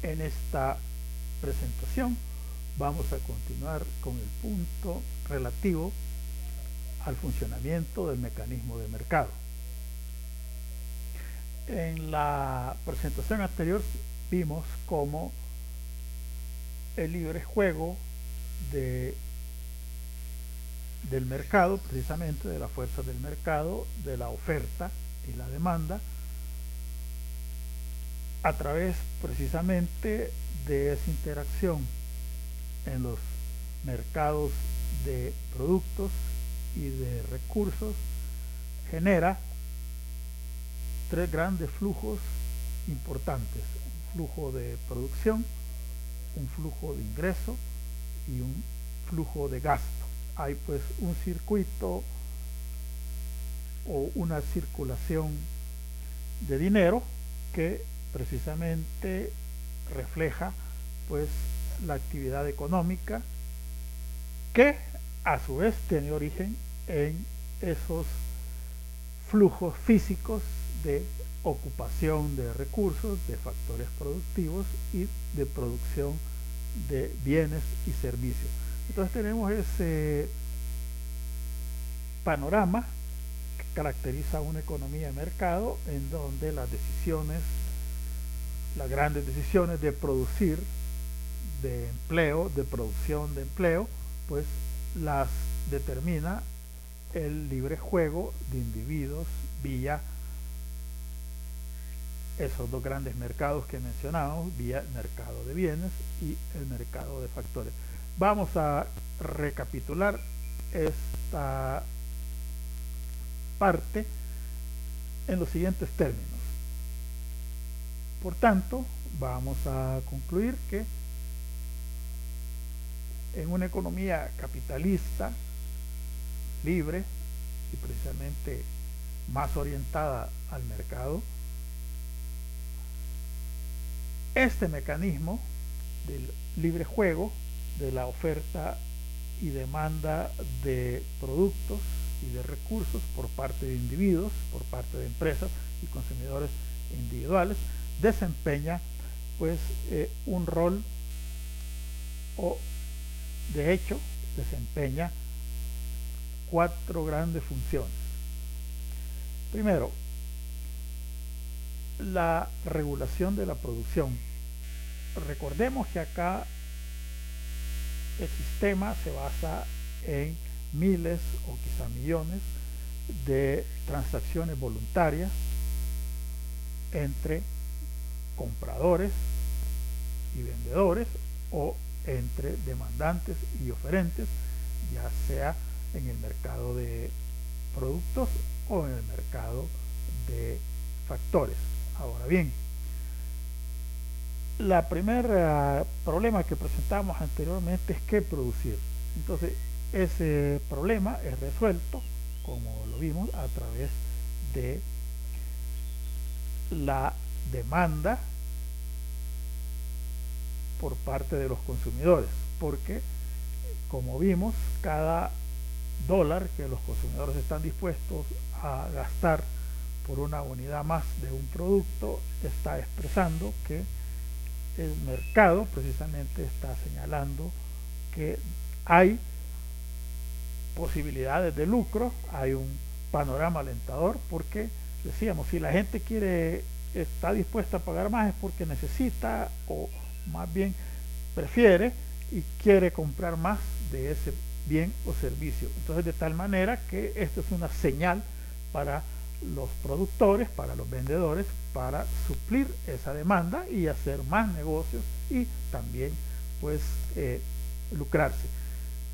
En esta presentación vamos a continuar con el punto relativo al funcionamiento del mecanismo de mercado. En la presentación anterior vimos cómo el libre juego del mercado, precisamente de la fuerza del mercado, de la oferta y la demanda, a través precisamente de esa interacción en los mercados de productos y de recursos, genera tres grandes flujos importantes: un flujo de producción, un flujo de ingreso y un flujo de gasto. Hay pues un circuito o una circulación de dinero que precisamente refleja pues la actividad económica, que a su vez tiene origen en esos flujos físicos de ocupación de recursos, de factores productivos y de producción de bienes y servicios. Entonces tenemos ese panorama que caracteriza una economía de mercado, en donde las decisiones, las grandes decisiones de producir, de empleo, de producción de empleo, pues las determina el libre juego de individuos vía esos dos grandes mercados que mencionamos, vía el mercado de bienes y el mercado de factores. Vamos a recapitular esta parte en los siguientes términos. Por tanto, vamos a concluir que en una economía capitalista, libre y precisamente más orientada al mercado, este mecanismo del libre juego de la oferta y demanda de productos y de recursos por parte de individuos, por parte de empresas y consumidores individuales, desempeña pues un rol, o de hecho desempeña cuatro grandes funciones. Primero, la regulación de la producción. Recordemos que acá el sistema se basa en miles o quizá millones de transacciones voluntarias entre compradores y vendedores, o entre demandantes y oferentes, ya sea en el mercado de productos o en el mercado de factores. Ahora bien, el primer problema que presentamos anteriormente es qué producir. Entonces, ese problema es resuelto, como lo vimos, a través de la demanda por parte de los consumidores, porque, como vimos, cada dólar que los consumidores están dispuestos a gastar por una unidad más de un producto está expresando que el mercado precisamente está señalando que hay posibilidades de lucro, hay un panorama alentador, porque decíamos, si la gente está dispuesta a pagar más es porque necesita, o más bien prefiere y quiere comprar más de ese bien o servicio. Entonces, de tal manera que esto es una señal para los productores, para los vendedores, para suplir esa demanda y hacer más negocios y también pues lucrarse.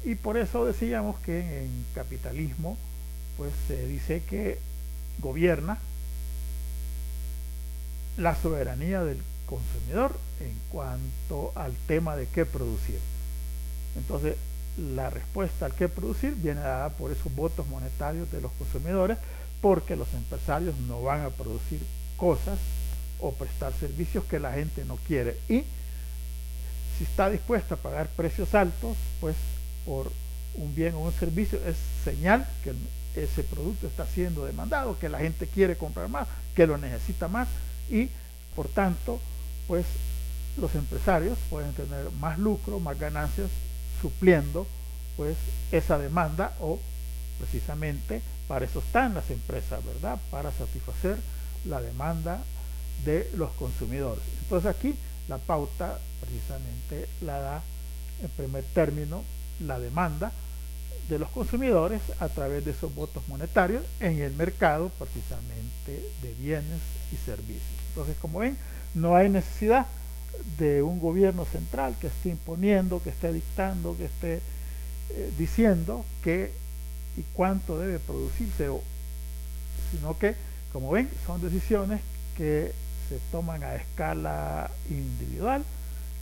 Y por eso decíamos que en capitalismo pues se dice que gobierna la soberanía del consumidor en cuanto al tema de qué producir. Entonces, la respuesta al qué producir viene dada por esos votos monetarios de los consumidores, porque los empresarios no van a producir cosas o prestar servicios que la gente no quiere, y si está dispuesta a pagar precios altos pues por un bien o un servicio, es señal que ese producto está siendo demandado, que la gente quiere comprar más, que lo necesita más, y por tanto pues los empresarios pueden tener más lucro, más ganancias, supliendo pues esa demanda, o precisamente para eso están las empresas, ¿verdad? Para satisfacer la demanda de los consumidores. Entonces aquí la pauta precisamente la da en primer término la demanda de los consumidores a través de esos votos monetarios en el mercado precisamente de bienes y servicios. Entonces, como ven, no hay necesidad de un gobierno central que esté imponiendo, que esté dictando, que esté diciendo qué y cuánto debe producirse, sino que, como ven, son decisiones que se toman a escala individual,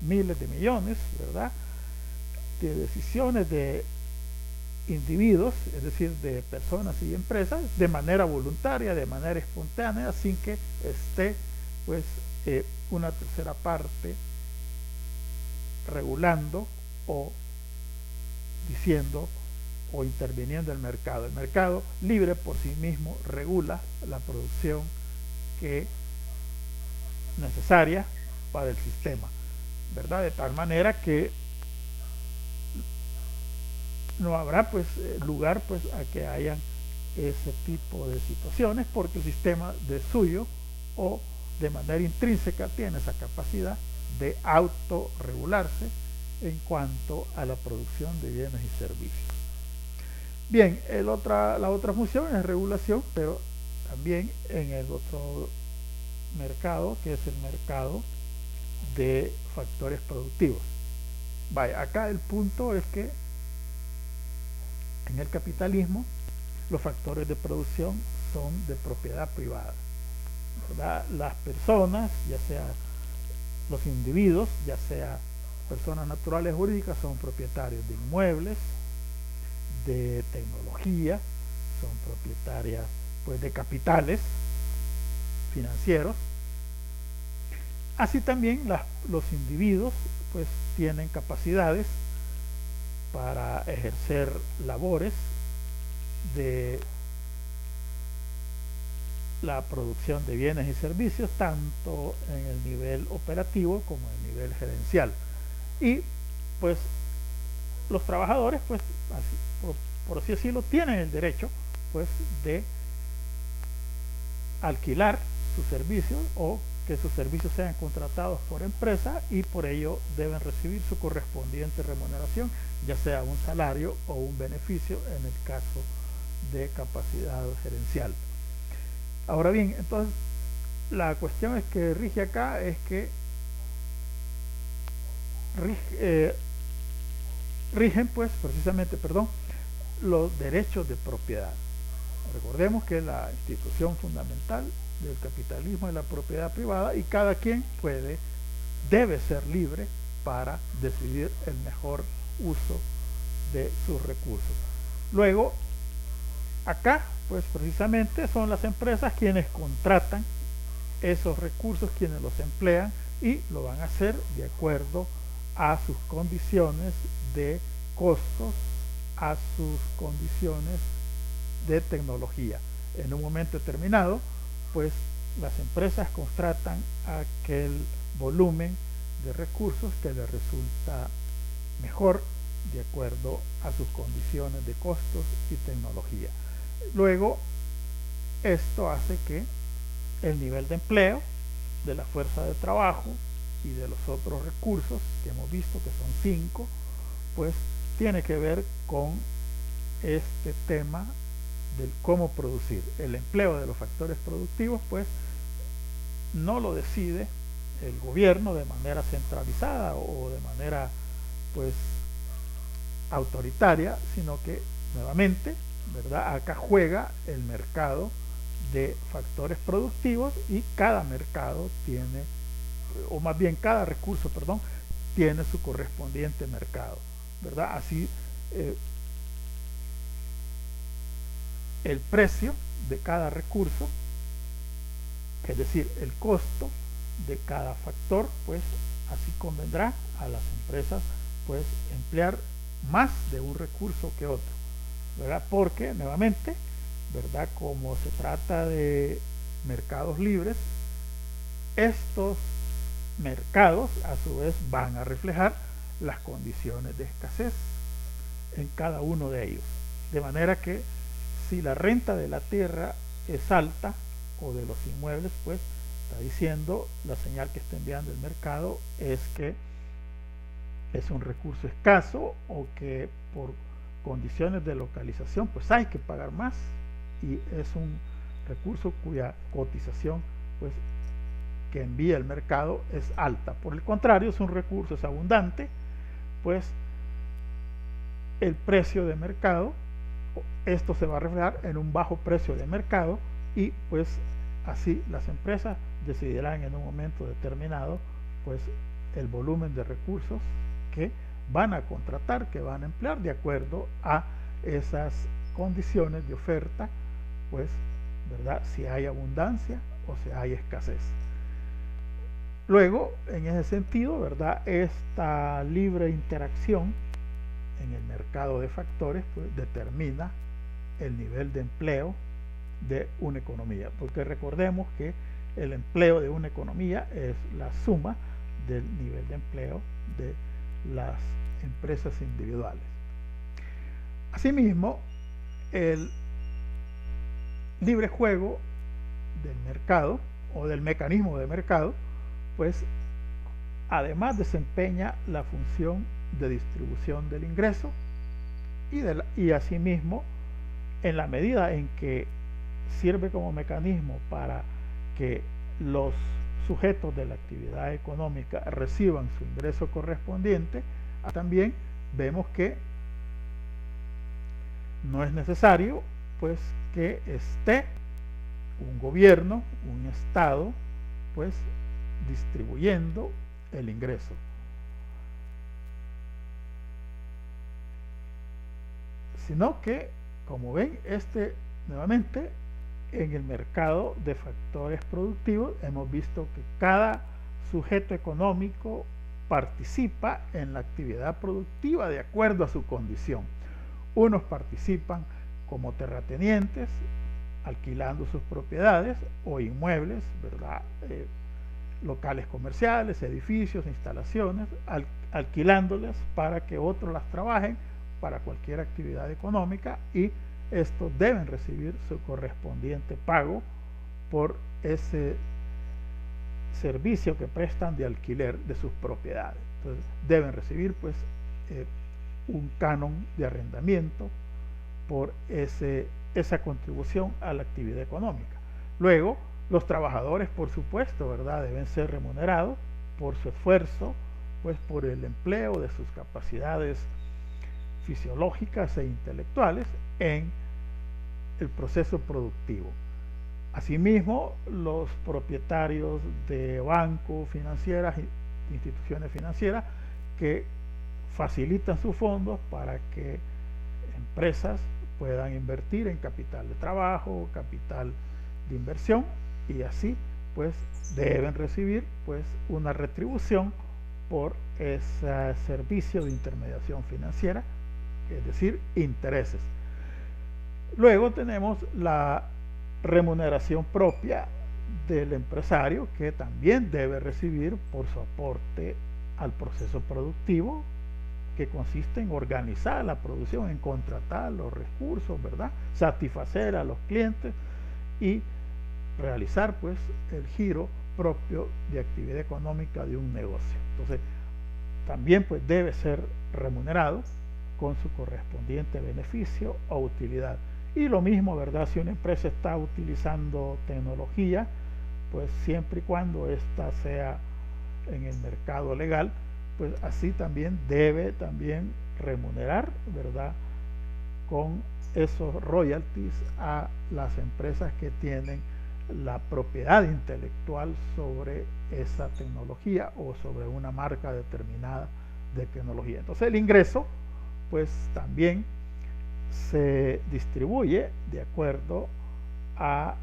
miles de millones, ¿verdad?, de decisiones de individuos, es decir, de personas y empresas, de manera voluntaria, de manera espontánea, sin que esté pues una tercera parte regulando o diciendo o interviniendo el mercado. El mercado libre por sí mismo regula la producción que necesaria para el sistema, ¿verdad? De tal manera que no habrá pues lugar pues a que hayan ese tipo de situaciones, porque el sistema de suyo o de manera intrínseca tiene esa capacidad de autorregularse en cuanto a la producción de bienes y servicios. Bien, la otra función es regulación, pero también en el otro mercado, que es el mercado de factores productivos. Vaya, acá el punto es que en el capitalismo los factores de producción son de propiedad privada, ¿verdad? Las personas, ya sea los individuos, ya sea personas naturales o jurídicas, son propietarios de inmuebles, de tecnología, son propietarias pues de capitales financieros. Así también los individuos pues tienen capacidades para ejercer labores de la producción de bienes y servicios, tanto en el nivel operativo como en el nivel gerencial. Y pues los trabajadores, pues así, por así decirlo, tienen el derecho pues de alquilar sus servicios o que sus servicios sean contratados por empresa, y por ello deben recibir su correspondiente remuneración, ya sea un salario o un beneficio en el caso de capacidad gerencial. Ahora bien, entonces la cuestión es que rige acá es que rigen pues precisamente, los derechos de propiedad. Recordemos que la institución fundamental del capitalismo es la propiedad privada, y cada quien debe ser libre para decidir el mejor uso de sus recursos. Luego, acá pues precisamente son las empresas quienes contratan esos recursos, quienes los emplean, y lo van a hacer de acuerdo a sus condiciones de costos, a sus condiciones de tecnología. En un momento determinado, pues las empresas contratan aquel volumen de recursos que les resulta mejor de acuerdo a sus condiciones de costos y tecnología. Luego, esto hace que el nivel de empleo de la fuerza de trabajo y de los otros recursos que hemos visto, que son 5, pues tiene que ver con este tema del cómo producir. El empleo de los factores productivos pues no lo decide el gobierno de manera centralizada o de manera pues autoritaria, sino que nuevamente, ¿verdad?, acá juega el mercado de factores productivos, y cada mercado tiene, o más bien cada recurso, tiene su correspondiente mercado, ¿verdad? Así el precio de cada recurso, es decir, el costo de cada factor, pues así convendrá a las empresas pues emplear más de un recurso que otro, ¿verdad? Porque nuevamente, ¿verdad?, como se trata de mercados libres, estos mercados a su vez van a reflejar las condiciones de escasez en cada uno de ellos. De manera que si la renta de la tierra es alta o de los inmuebles, pues está diciendo, la señal que está enviando el mercado es que es un recurso escaso o que por condiciones de localización pues hay que pagar más y es un recurso cuya cotización pues que envía el mercado es alta. Por el contrario, es un recurso, es abundante, pues el precio de mercado, esto se va a reflejar en un bajo precio de mercado y pues así las empresas decidirán en un momento determinado pues el volumen de recursos que van a contratar, que van a emplear de acuerdo a esas condiciones de oferta, pues, ¿verdad? Si hay abundancia o si hay escasez. Luego, en ese sentido, ¿verdad? Esta libre interacción en el mercado de factores pues, determina el nivel de empleo de una economía, porque recordemos que el empleo de una economía es la suma del nivel de empleo de las empresas individuales. Asimismo, el libre juego del mercado o del mecanismo de mercado, pues además desempeña la función de distribución del ingreso y asimismo, en la medida en que sirve como mecanismo para que los sujetos de la actividad económica reciban su ingreso correspondiente, también vemos que no es necesario pues que esté un gobierno, un estado, pues distribuyendo el ingreso. Sino que, como ven, nuevamente en el mercado de factores productivos hemos visto que cada sujeto económico participa en la actividad productiva de acuerdo a su condición. Unos participan como terratenientes, alquilando sus propiedades o inmuebles, ¿verdad? Locales comerciales, edificios, instalaciones, alquilándolas para que otros las trabajen para cualquier actividad económica y estos deben recibir su correspondiente pago por ese servicio que prestan de alquiler de sus propiedades. Entonces deben recibir pues un canon de arrendamiento por esa contribución a la actividad económica. Luego, los trabajadores, por supuesto, ¿verdad?, deben ser remunerados por su esfuerzo, pues por el empleo de sus capacidades fisiológicas e intelectuales en el proceso productivo. Asimismo, los propietarios de bancos, financieras, instituciones financieras que facilitan sus fondos para que empresas puedan invertir en capital de trabajo, capital de inversión y así pues deben recibir pues una retribución por ese servicio de intermediación financiera, es decir, intereses. Luego tenemos la remuneración propia del empresario que también debe recibir por su aporte al proceso productivo, que consiste en organizar la producción, en contratar los recursos, ¿verdad?, satisfacer a los clientes y realizar pues el giro propio de actividad económica de un negocio. Entonces también pues debe ser remunerado con su correspondiente beneficio o utilidad. Y lo mismo, ¿verdad?, si una empresa está utilizando tecnología, pues siempre y cuando ésta sea en el mercado legal, pues así también debe también remunerar, ¿verdad?, con esos royalties a las empresas que tienen la propiedad intelectual sobre esa tecnología o sobre una marca determinada de tecnología. Entonces el ingreso pues también se distribuye de acuerdo a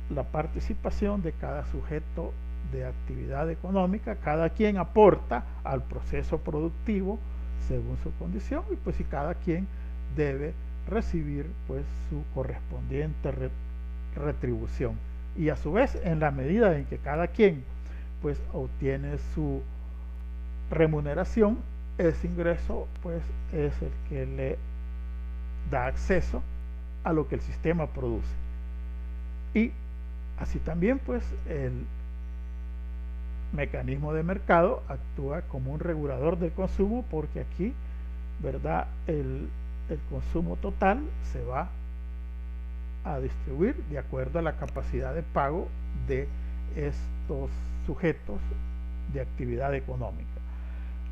la participación de cada sujeto de actividad económica. Cada quien aporta al proceso productivo según su condición y pues si cada quien debe recibir pues su correspondiente retribución. Y a su vez, en la medida en que cada quien pues obtiene su remuneración. Ese ingreso pues es el que le da acceso a lo que el sistema produce. Y así también pues el mecanismo de mercado actúa como un regulador del consumo, porque aquí, ¿verdad?, el consumo total se va a distribuir de acuerdo a la capacidad de pago de estos sujetos de actividad económica.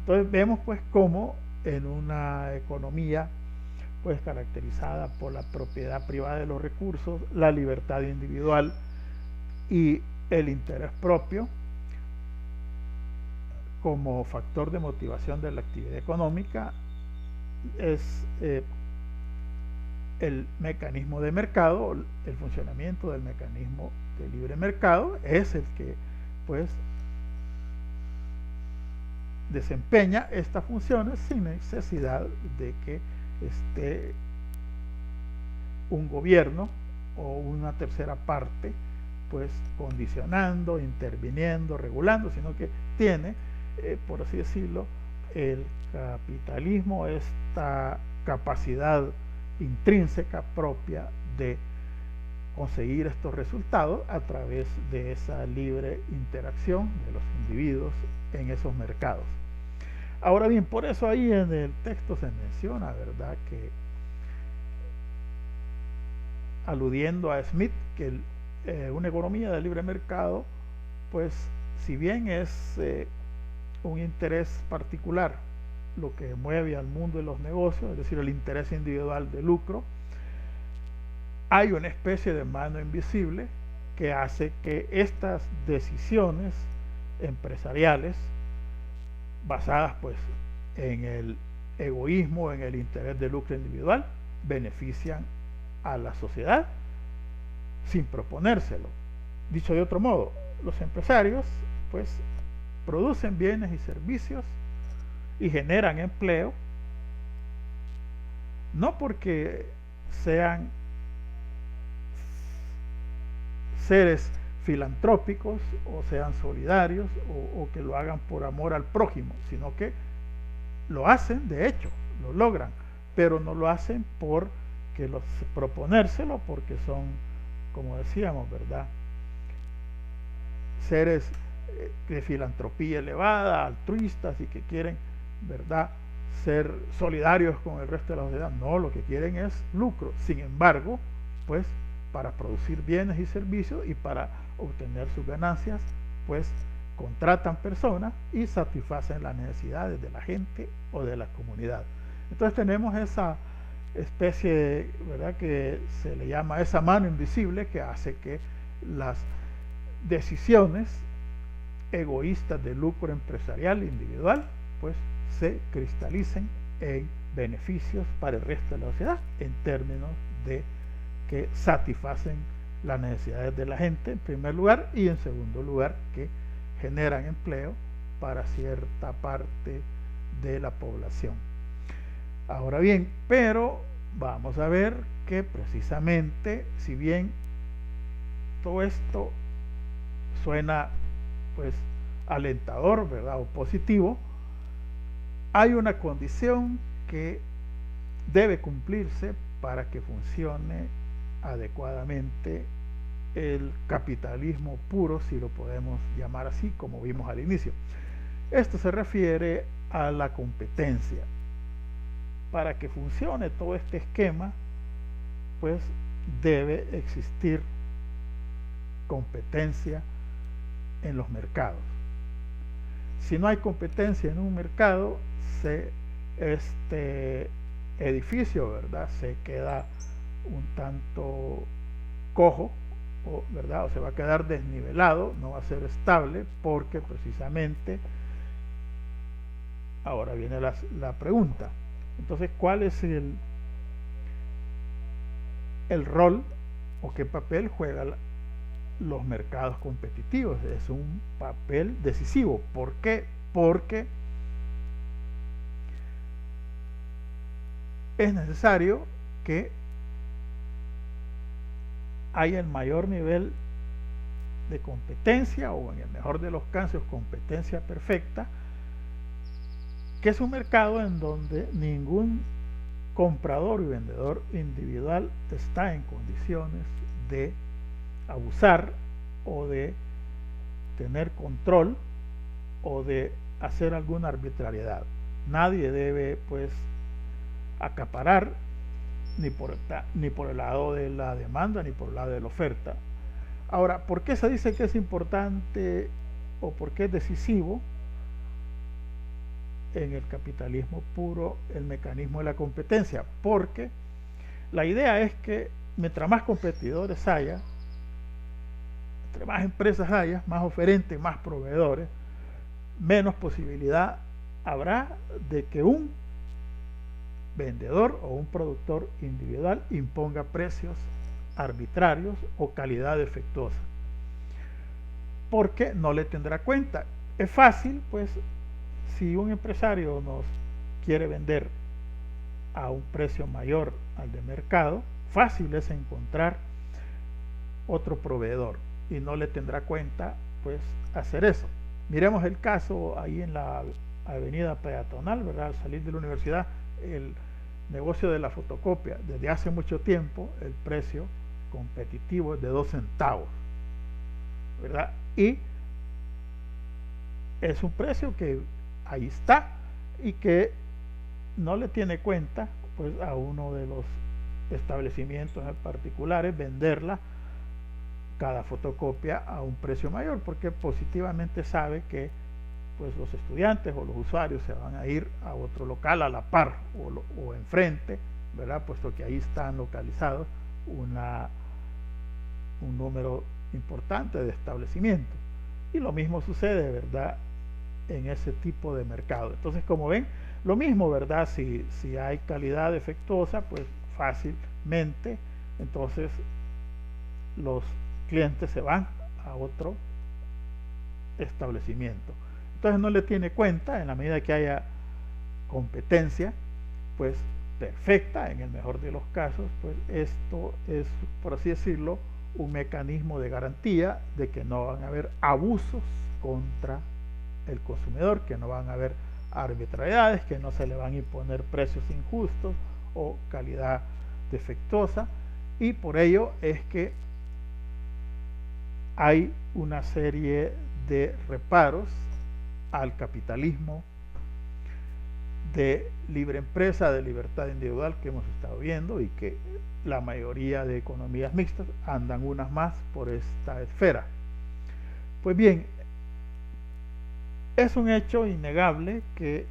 Entonces vemos pues cómo en una economía pues caracterizada por la propiedad privada de los recursos, la libertad individual y el interés propio como factor de motivación de la actividad económica, es el mecanismo de mercado, el funcionamiento del mecanismo de libre mercado es el que pues desempeña estas funciones sin necesidad de que esté un gobierno o una tercera parte pues condicionando, interviniendo, regulando, sino que tiene, por así decirlo, el capitalismo esta capacidad intrínseca propia de conseguir estos resultados a través de esa libre interacción de los individuos en esos mercados. Ahora bien, por eso ahí en el texto se menciona, ¿verdad?, que aludiendo a Smith, que una economía de libre mercado, pues si bien es un interés particular lo que mueve al mundo de los negocios, es decir, el interés individual de lucro, hay una especie de mano invisible que hace que estas decisiones empresariales basadas pues en el egoísmo, en el interés de lucro individual, benefician a la sociedad sin proponérselo. Dicho de otro modo, los empresarios pues producen bienes y servicios y generan empleo, no porque sean seres filantrópicos o sean solidarios o que lo hagan por amor al prójimo, sino que lo hacen, de hecho, lo logran, pero no lo hacen por que los proponérselo, porque son, como decíamos, ¿verdad?, seres de filantropía elevada, altruistas y que quieren, ¿verdad?, ser solidarios con el resto de la sociedad. No, lo que quieren es lucro. Sin embargo, pues para producir bienes y servicios y para obtener sus ganancias, pues contratan personas y satisfacen las necesidades de la gente o de la comunidad. Entonces tenemos esa especie, ¿verdad?, que se le llama esa mano invisible que hace que las decisiones egoístas de lucro empresarial individual pues se cristalicen en beneficios para el resto de la sociedad en términos de que satisfacen las necesidades de la gente en primer lugar, y en segundo lugar que generan empleo para cierta parte de la población. Ahora bien, pero vamos a ver que precisamente, si bien todo esto suena pues alentador, ¿verdad?, o positivo, hay una condición que debe cumplirse para que funcione adecuadamente el capitalismo puro, si lo podemos llamar así, como vimos al inicio. Esto se refiere a la competencia. Para que funcione todo este esquema, pues debe existir competencia en los mercados. Si no hay competencia en un mercado, este edificio, ¿verdad?, se queda un tanto cojo, ¿verdad?, o se va a quedar desnivelado, no va a ser estable, porque precisamente ahora viene la pregunta. Entonces, ¿cuál es el rol o qué papel juegan los mercados competitivos? Es un papel decisivo. ¿Por qué? Porque es necesario que haya el mayor nivel de competencia, o en el mejor de los casos competencia perfecta, que es un mercado en donde ningún comprador y vendedor individual está en condiciones de abusar o de tener control o de hacer alguna arbitrariedad. Nadie debe pues acaparar ni por el lado de la demanda ni por el lado de la oferta. Ahora, ¿por qué se dice que es importante o por qué es decisivo en el capitalismo puro el mecanismo de la competencia? Porque la idea es que mientras más competidores haya, entre más empresas haya, más oferentes, más proveedores, menos posibilidad habrá de que un vendedor o un productor individual imponga precios arbitrarios o calidad defectuosa, porque no le tendrá cuenta. Es fácil, pues, si un empresario nos quiere vender a un precio mayor al de mercado, fácil es encontrar otro proveedor y no le tendrá cuenta pues hacer eso. Miremos el caso ahí en la avenida peatonal, ¿verdad? Al salir de la universidad, el negocio de la fotocopia. Desde hace mucho tiempo el precio competitivo es de 2 centavos, ¿verdad? Y es un precio que ahí está y que no le tiene cuenta pues a uno de los establecimientos particulares venderla cada fotocopia a un precio mayor, porque positivamente sabe que pues los estudiantes o los usuarios se van a ir a otro local a la par o enfrente, ¿verdad? Puesto que ahí están localizados un número importante de establecimientos. Y lo mismo sucede, ¿verdad?, en ese tipo de mercado. Entonces, como ven, lo mismo, ¿verdad? Si hay calidad defectuosa, pues fácilmente, entonces los clientes se van a otro establecimiento. Entonces no le tiene cuenta, en la medida que haya competencia, pues perfecta, en el mejor de los casos, pues esto es, por así decirlo, un mecanismo de garantía de que no van a haber abusos contra el consumidor, que no van a haber arbitrariedades, que no se le van a imponer precios injustos o calidad defectuosa, y por ello es que hay una serie de reparos al capitalismo de libre empresa, de libertad individual que hemos estado viendo, y que la mayoría de economías mixtas andan unas más por esta esfera. Pues bien, es un hecho innegable que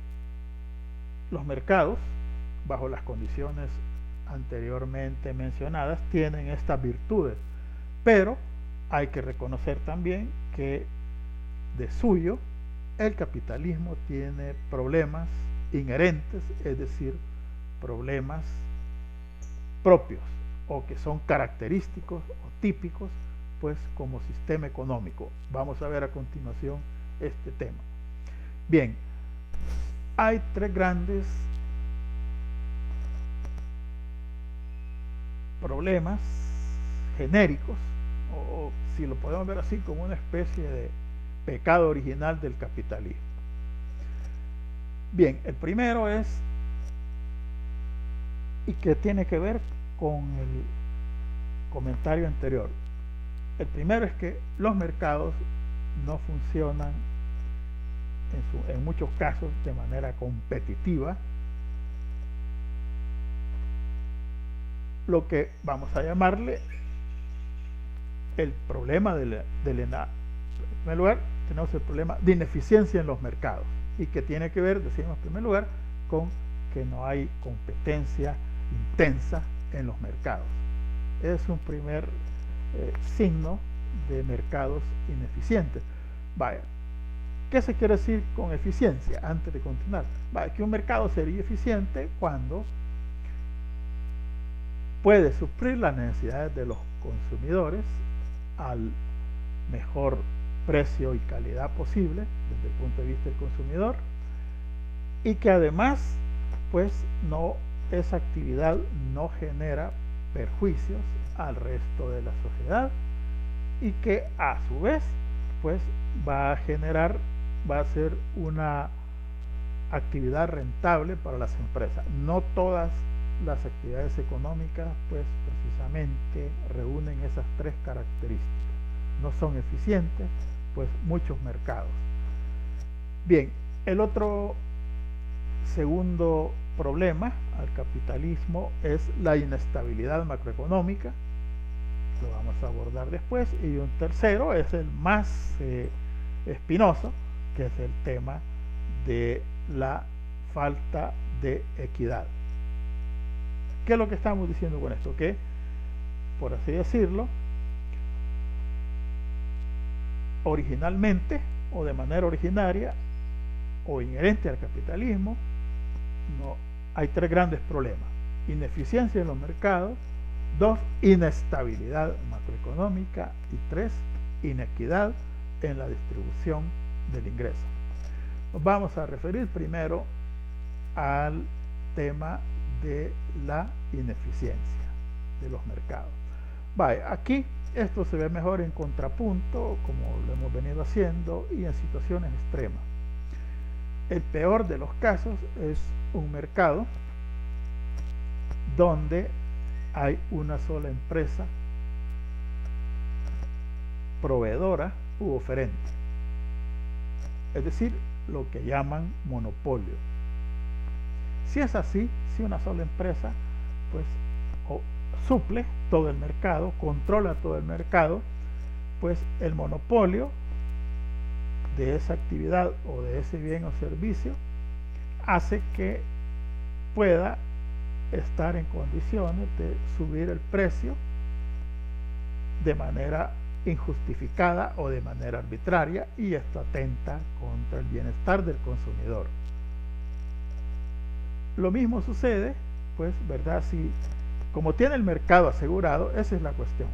los mercados, bajo las condiciones anteriormente mencionadas, tienen estas virtudes, pero hay que reconocer también que de suyo el capitalismo tiene problemas inherentes, es decir, problemas propios o que son característicos o típicos pues como sistema económico. Vamos a ver a continuación este tema. Bien, hay 3 grandes problemas genéricos, o si lo podemos ver así, como una especie de pecado original del capitalismo. Bien, el primero es, y que tiene que ver con el comentario anterior, el primero es que los mercados no funcionan en muchos casos de manera competitiva, lo que vamos a llamarle el problema en primer lugar tenemos el problema de ineficiencia en los mercados, y que tiene que ver, decimos en primer lugar, con que no hay competencia intensa en los mercados. Es un primer signo de mercados ineficientes. Vaya, ¿qué se quiere decir con eficiencia? Antes de continuar, vaya, que un mercado sería eficiente cuando puede suplir las necesidades de los consumidores al mejor precio y calidad posible desde el punto de vista del consumidor, y que además pues esa actividad no genera perjuicios al resto de la sociedad y que a su vez pues va a ser una actividad rentable para las empresas. No todas las actividades económicas pues precisamente reúnen esas tres características. No son eficientes pues muchos mercados. Bien, el otro segundo problema al capitalismo es la inestabilidad macroeconómica, lo vamos a abordar después, y un tercero es el más espinoso, que es el tema de la falta de equidad. ¿Qué es lo que estamos diciendo con esto? Que, por así decirlo, originalmente o de manera originaria o inherente al capitalismo, hay tres grandes problemas: ineficiencia en los mercados, 2, inestabilidad macroeconómica, y 3, inequidad en la distribución del ingreso. Nos vamos a referir primero al tema de la ineficiencia de los mercados. Aquí esto se ve mejor en contrapunto, como lo hemos venido haciendo, y en situaciones extremas. El peor de los casos es un mercado donde hay una sola empresa proveedora u oferente, es decir, lo que llaman monopolio. Si es así, si una sola empresa pues suple todo el mercado, controla todo el mercado, pues el monopolio de esa actividad o de ese bien o servicio hace que pueda estar en condiciones de subir el precio de manera injustificada o de manera arbitraria, y esto atenta contra el bienestar del consumidor. Lo mismo sucede, pues, ¿verdad? Si, como tiene el mercado asegurado, esa es la cuestión.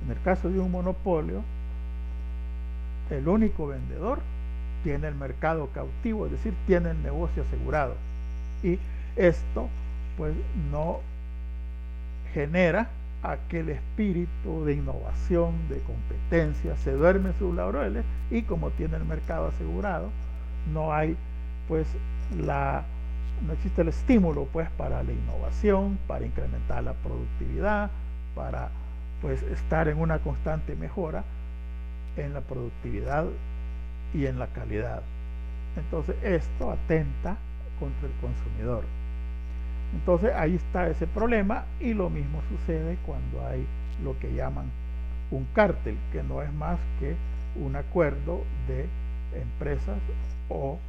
En el caso de un monopolio, el único vendedor tiene el mercado cautivo, es decir, tiene el negocio asegurado, y esto pues no genera aquel espíritu de innovación, de competencia, se duerme sus laureles, y como tiene el mercado asegurado, no hay pues no existe el estímulo pues para la innovación, para incrementar la productividad, para pues estar en una constante mejora en la productividad y en la calidad. Entonces esto atenta contra el consumidor. Entonces ahí está ese problema, y lo mismo sucede cuando hay lo que llaman un cártel, que no es más que un acuerdo de empresas o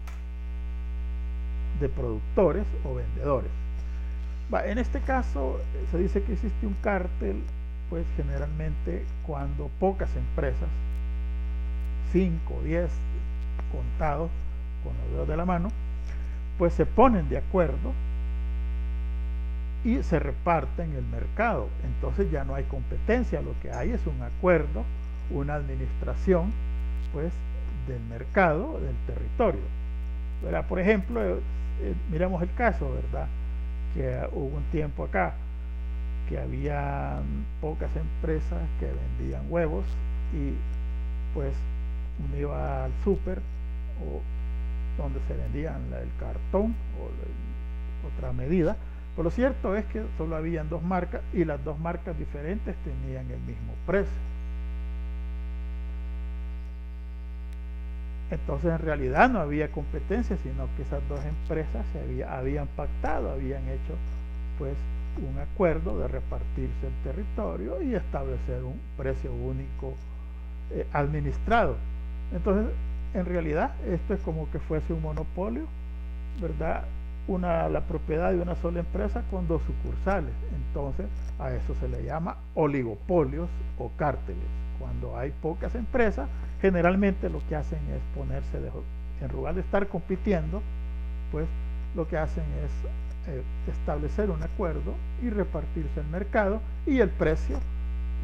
de productores o vendedores. En este caso se dice que existe un cártel pues generalmente cuando pocas empresas, 5 o 10 contados con los dedos de la mano, pues se ponen de acuerdo y se reparten el mercado. Entonces ya no hay competencia, lo que hay es un acuerdo, una administración pues del mercado, del territorio, ¿verdad? Por ejemplo, miremos el caso, ¿verdad? Que hubo un tiempo acá que había pocas empresas que vendían huevos, y pues uno iba al súper o donde se vendían el cartón o otra medida. Pero lo cierto es que solo habían dos marcas, y las dos marcas diferentes tenían el mismo precio. Entonces en realidad no había competencia, sino que esas dos empresas habían pactado, habían hecho pues un acuerdo de repartirse el territorio y establecer un precio único administrado. Entonces en realidad esto es como que fuese un monopolio, ¿verdad? La propiedad de una sola empresa con dos sucursales. Entonces a eso se le llama oligopolios o cárteles. Cuando hay pocas empresas, generalmente lo que hacen es ponerse en lugar de estar compitiendo, pues lo que hacen es establecer un acuerdo y repartirse el mercado, y el precio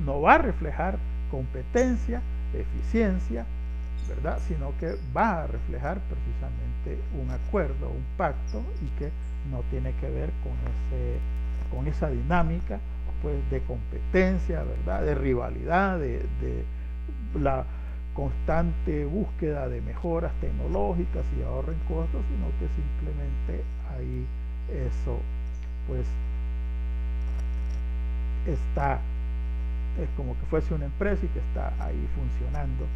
no va a reflejar competencia, eficiencia, ¿verdad? Sino que va a reflejar precisamente un acuerdo, un pacto, y que no tiene que ver con esa dinámica pues de competencia, ¿verdad? De rivalidad, de la constante búsqueda de mejoras tecnológicas y ahorro en costos, sino que simplemente ahí eso pues está, es como que fuese una empresa y que está ahí funcionando,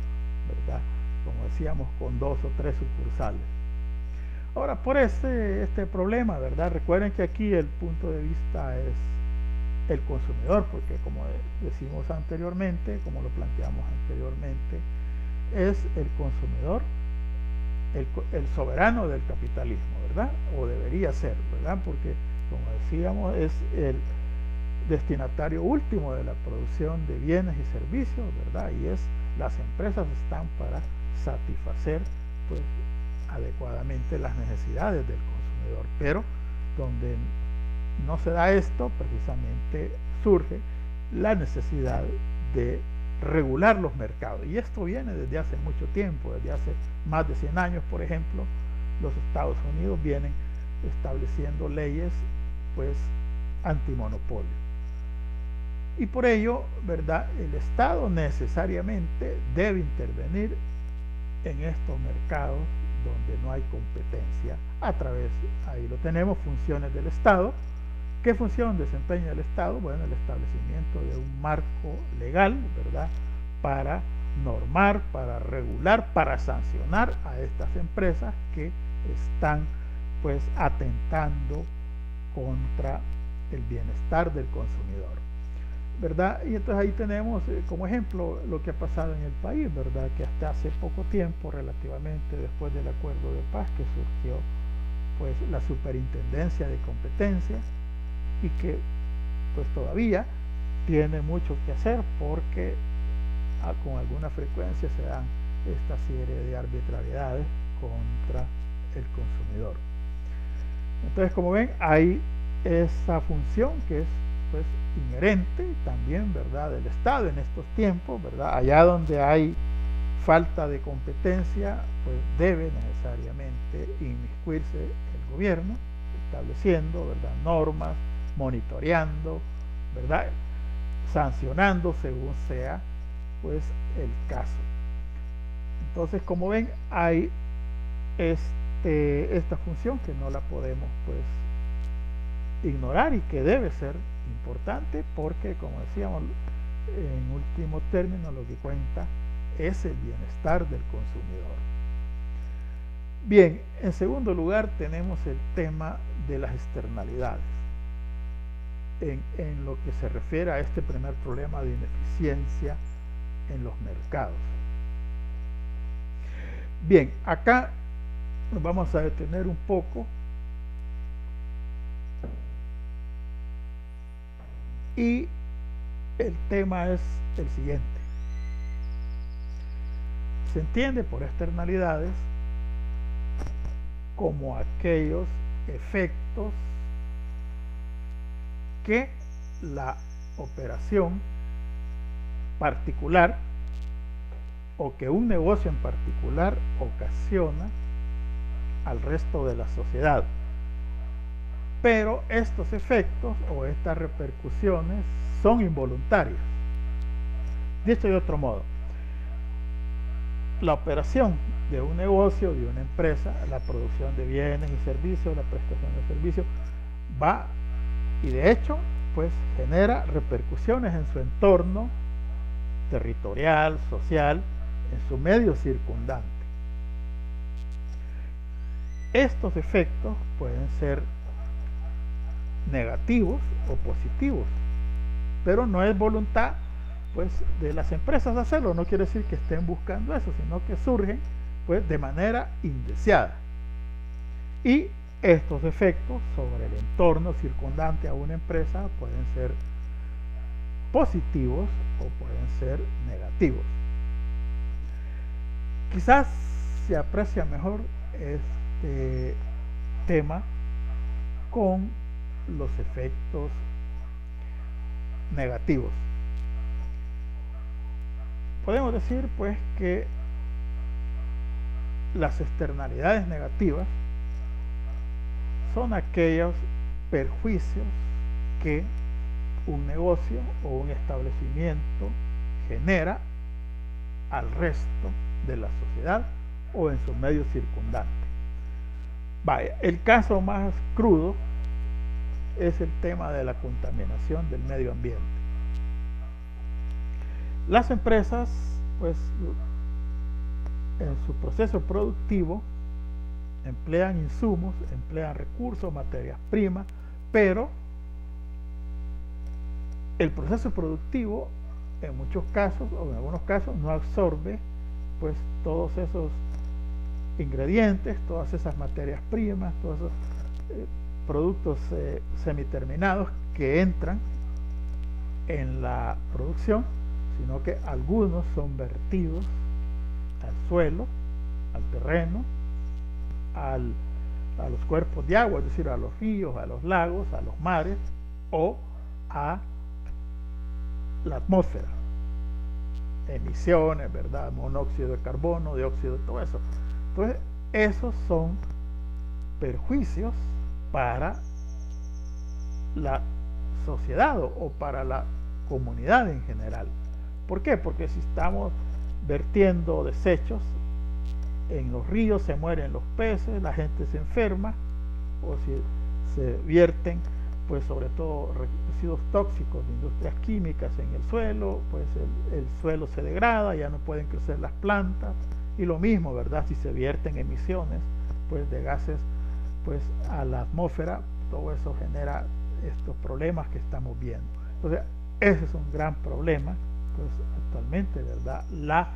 ¿verdad? Como decíamos, con 2 o 3 sucursales. Ahora, por este problema, ¿verdad? Recuerden que aquí el punto de vista es el consumidor, porque como decimos anteriormente, como lo planteamos anteriormente, es el consumidor el soberano del capitalismo, ¿verdad? O debería ser, ¿verdad? Porque, como decíamos, es el destinatario último de la producción de bienes y servicios, ¿verdad? Y las empresas están para satisfacer, pues, adecuadamente las necesidades del consumidor, pero donde no se da esto, precisamente surge la necesidad de regular los mercados, y esto viene desde hace mucho tiempo, desde hace más de 100 años, por ejemplo. Los Estados Unidos vienen estableciendo leyes, pues, antimonopolio, y por ello, ¿verdad?, el Estado necesariamente debe intervenir en estos mercados donde no hay competencia a través, ahí lo tenemos, funciones del Estado. ¿Qué función desempeña el Estado? Bueno, el establecimiento de un marco legal, ¿verdad?, para normar, para regular, para sancionar a estas empresas que están, pues, atentando contra el bienestar del consumidor, ¿verdad? Y entonces ahí tenemos como ejemplo lo que ha pasado en el país, ¿verdad? Que hasta hace poco tiempo, relativamente después del acuerdo de paz, que surgió, pues, la Superintendencia de Competencia, y que, pues, todavía tiene mucho que hacer, porque con alguna frecuencia se dan esta serie de arbitrariedades contra el consumidor. Entonces, como ven, hay esa función que es, pues, inherente también, ¿verdad?, del Estado en estos tiempos, ¿verdad? Allá donde hay falta de competencia, pues debe necesariamente inmiscuirse el gobierno, estableciendo, ¿verdad?, normas, monitoreando, ¿verdad?, sancionando según sea, pues, el caso. Entonces, como ven, hay esta función que no la podemos, pues, ignorar, y que debe ser importante, porque, como decíamos, en último término lo que cuenta es el bienestar del consumidor. Bien, en segundo lugar tenemos el tema de las externalidades en lo que se refiere a este primer problema de ineficiencia en los mercados. Bien, acá nos vamos a detener un poco y el tema es el siguiente. Se entiende por externalidades como aquellos efectos que la operación particular o que un negocio en particular ocasiona al resto de la sociedad. Pero estos efectos o estas repercusiones son involuntarias. Dicho de otro modo, la operación de un negocio, de una empresa, la producción de bienes y servicios, la prestación de servicios, va y de hecho, pues, genera repercusiones en su entorno territorial, social, en su medio circundante. Estos efectos pueden ser negativos o positivos, pero no es voluntad, pues, de las empresas hacerlo. No quiere decir que estén buscando eso, sino que surgen, pues, de manera indeseada. Y estos efectos sobre el entorno circundante a una empresa pueden ser positivos o pueden ser negativos. Quizás se aprecia mejor este tema con los efectos negativos. Podemos decir, pues, que las externalidades negativas son aquellos perjuicios que un negocio o un establecimiento genera al resto de la sociedad o en su medio circundante. Vaya, el caso más crudo es el tema de la contaminación del medio ambiente. Las empresas, pues, en su proceso productivo emplean insumos, emplean recursos, materias primas, pero el proceso productivo en muchos casos o en algunos casos no absorbe pues todos esos ingredientes, todas esas materias primas, todos esos productos semiterminados que entran en la producción, sino que algunos son vertidos al suelo, al terreno, a los cuerpos de agua, es decir, a los ríos, a los lagos, a los mares o a la atmósfera. Emisiones, ¿verdad? Monóxido de carbono, dióxido, todo eso. Entonces, esos son perjuicios para la sociedad o para la comunidad en general. ¿Por qué? Porque si estamos vertiendo desechos en los ríos, se mueren los peces, la gente se enferma, o si se vierten pues sobre todo residuos tóxicos de industrias químicas en el suelo, pues el suelo se degrada, ya no pueden crecer las plantas, y lo mismo, ¿verdad? Si se vierten emisiones pues de gases pues a la atmósfera, todo eso genera estos problemas que estamos viendo. Entonces, ese es un gran problema pues actualmente, ¿verdad? La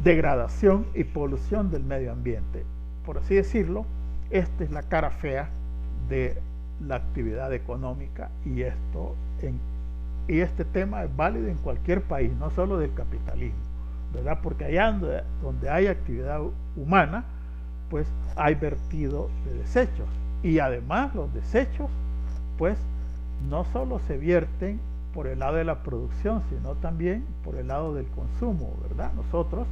degradación y polución del medio ambiente. Por así decirlo, esta es la cara fea de la actividad económica, y este tema es válido en cualquier país, no solo del capitalismo, ¿verdad? Porque allá donde hay actividad humana, pues hay vertido de desechos, y además los desechos, pues no solo se vierten por el lado de la producción, sino también por el lado del consumo, ¿verdad? Nosotros,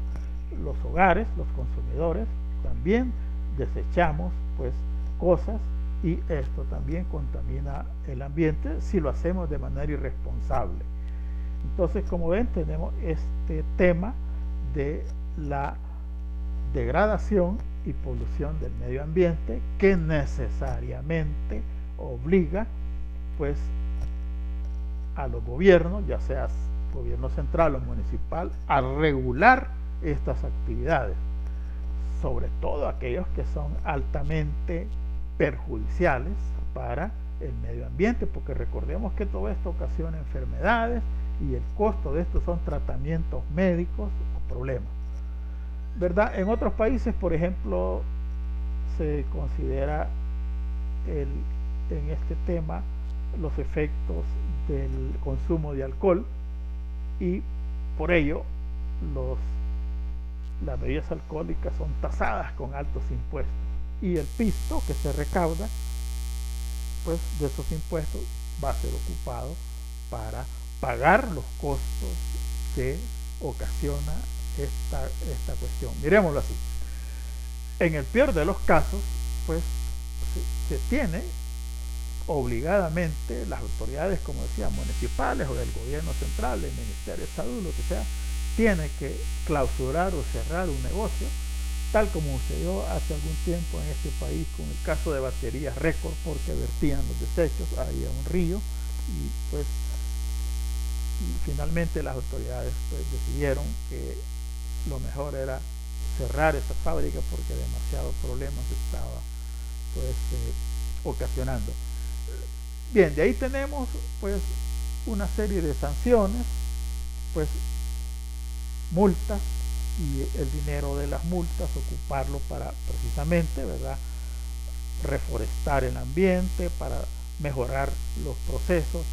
los hogares, los consumidores, también desechamos pues cosas, y esto también contamina el ambiente si lo hacemos de manera irresponsable. Entonces, como ven, tenemos este tema de la degradación y polución del medio ambiente, que necesariamente obliga pues a los gobiernos, ya sea gobierno central o municipal, a regular estas actividades, sobre todo aquellos que son altamente perjudiciales para el medio ambiente, porque recordemos que todo esto ocasiona enfermedades, y el costo de esto son tratamientos médicos o problemas, ¿verdad? En otros países, por ejemplo, se considera en este tema los efectos del consumo de alcohol, y por ello las bebidas alcohólicas son tasadas con altos impuestos, y el pisto que se recauda pues de esos impuestos va a ser ocupado para pagar los costos que ocasiona esta cuestión. Miremoslo así: en el peor de los casos pues se tiene obligadamente las autoridades, como decía, municipales o del gobierno central, del Ministerio de Salud, lo que sea, tiene que clausurar o cerrar un negocio, tal como sucedió hace algún tiempo en este país con el caso de Baterías Récord, porque vertían los desechos ahí a un río, y pues finalmente las autoridades pues decidieron que lo mejor era cerrar esa fábrica porque demasiados problemas estaba pues ocasionando. Bien, de ahí tenemos pues una serie de sanciones, pues multas, y el dinero de las multas ocuparlo para precisamente, ¿verdad?, reforestar el ambiente, para mejorar los procesos,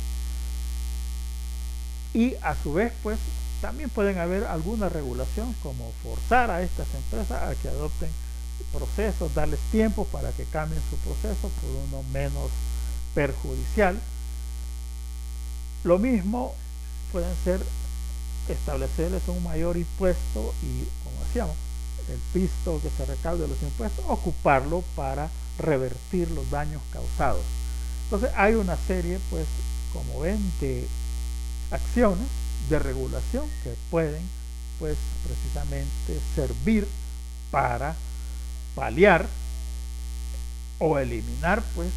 y a su vez pues también pueden haber alguna regulación, como forzar a estas empresas a que adopten procesos, darles tiempo para que cambien su proceso por uno menos perjudicial. Lo mismo pueden ser establecerles un mayor impuesto, y como decíamos, el pisto que se recaude de los impuestos, ocuparlo para revertir los daños causados. Entonces hay una serie, pues, como ven, de acciones de regulación que pueden pues precisamente servir para paliar o eliminar pues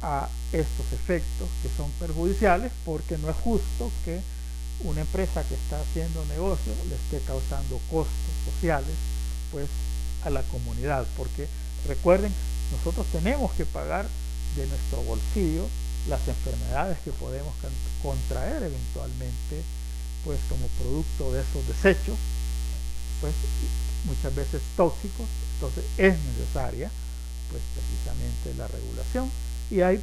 a estos efectos que son perjudiciales, porque no es justo que una empresa que está haciendo negocio le esté causando costos sociales pues a la comunidad, porque recuerden, nosotros tenemos que pagar de nuestro bolsillo las enfermedades que podemos contraer eventualmente pues como producto de esos desechos pues muchas veces tóxicos. Entonces es necesaria pues precisamente la regulación, y hay,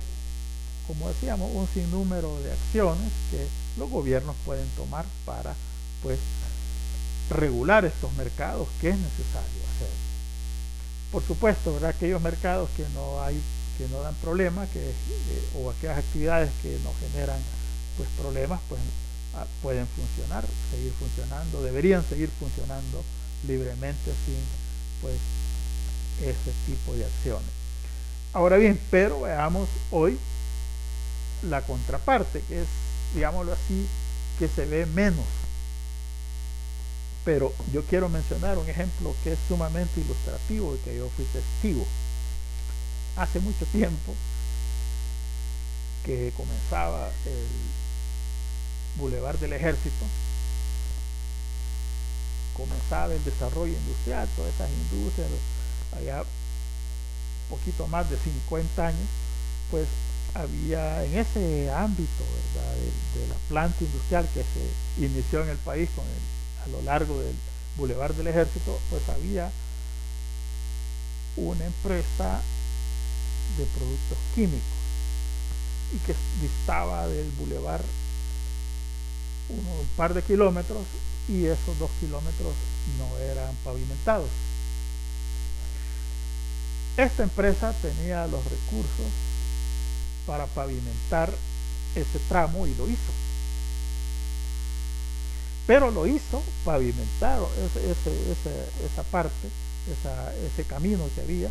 como decíamos, un sinnúmero de acciones que los gobiernos pueden tomar para pues regular estos mercados, que es necesario hacer. Por supuesto, ¿verdad? Aquellos mercados que no dan problemas, o aquellas actividades que no generan pues problemas, pues pueden funcionar, seguir funcionando, deberían seguir funcionando libremente sin pues ese tipo de acciones. Ahora bien, pero veamos hoy la contraparte, que es, digámoslo así, que se ve menos. Pero yo quiero mencionar un ejemplo que es sumamente ilustrativo y que yo fui testigo. Hace mucho tiempo que comenzaba el Boulevard del Ejército, comenzaba el desarrollo industrial, todas esas industrias, allá poquito más de 50 años, pues había en ese ámbito, ¿verdad?, de la planta industrial que se inició en el país a lo largo del Boulevard del Ejército, pues había una empresa de productos químicos y que distaba del bulevar un par de kilómetros, y esos 2 kilómetros no eran pavimentados. Esta empresa tenía los recursos para pavimentar ese tramo y lo hizo, pero lo hizo pavimentar esa parte, ese camino que había,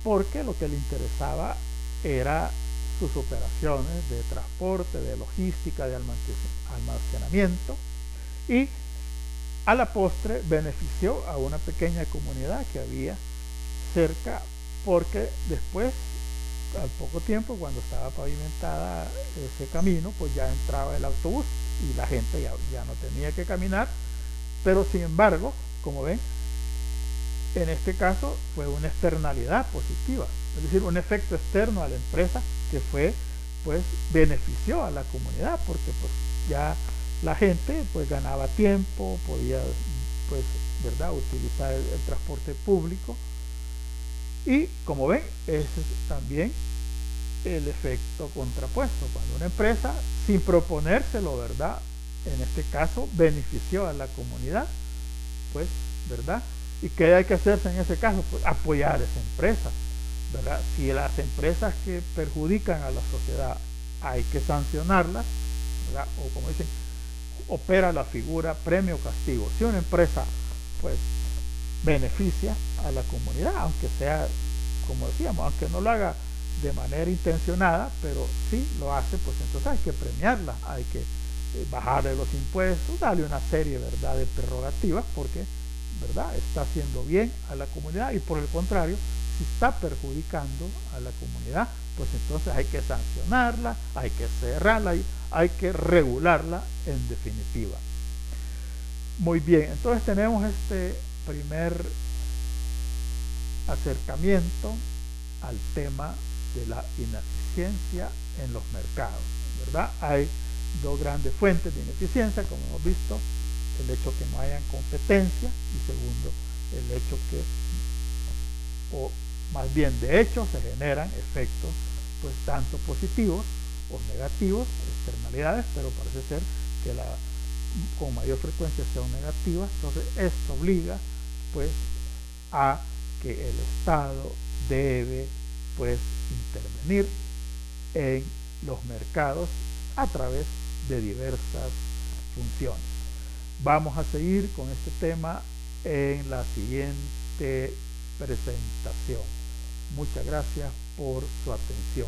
porque lo que le interesaba era sus operaciones de transporte, de logística, de almacenamiento, y a la postre benefició a una pequeña comunidad que había cerca, porque después, al poco tiempo, cuando estaba pavimentada ese camino, pues ya entraba el autobús y la gente ya no tenía que caminar. Pero sin embargo, como ven, en este caso fue una externalidad positiva, es decir, un efecto externo a la empresa que fue, pues, benefició a la comunidad, porque pues ya la gente pues ganaba tiempo, podía pues, ¿verdad?, utilizar el transporte público. Y como ven, ese es también el efecto contrapuesto, cuando una empresa, sin proponérselo, ¿verdad?, en este caso benefició a la comunidad, pues, ¿verdad? ¿Y qué hay que hacerse en ese caso? Pues apoyar a esa empresa, ¿verdad? Si las empresas que perjudican a la sociedad hay que sancionarlas, ¿verdad? O como dicen, opera la figura premio castigo. Si una empresa pues beneficia a la comunidad, aunque sea, como decíamos, aunque no lo haga de manera intencionada, pero sí lo hace, pues entonces hay que premiarla, hay que bajarle los impuestos, darle una serie, ¿verdad?, de prerrogativas, porque, ¿verdad?, está haciendo bien a la comunidad. Y por el contrario, si está perjudicando a la comunidad, pues entonces hay que sancionarla, hay que cerrarla, hay que regularla en definitiva. Muy bien, entonces tenemos este primer acercamiento al tema de la ineficiencia en los mercados, ¿verdad? Hay dos grandes fuentes de ineficiencia, como hemos visto: el hecho que no hayan competencia, y segundo, el hecho que, o más bien de hecho, se generan efectos pues tanto positivos o negativos, externalidades, pero parece ser que con mayor frecuencia son negativas. Entonces esto obliga pues a que el Estado debe pues intervenir en los mercados a través de diversas funciones. Vamos a seguir con este tema en la siguiente presentación. Muchas gracias por su atención.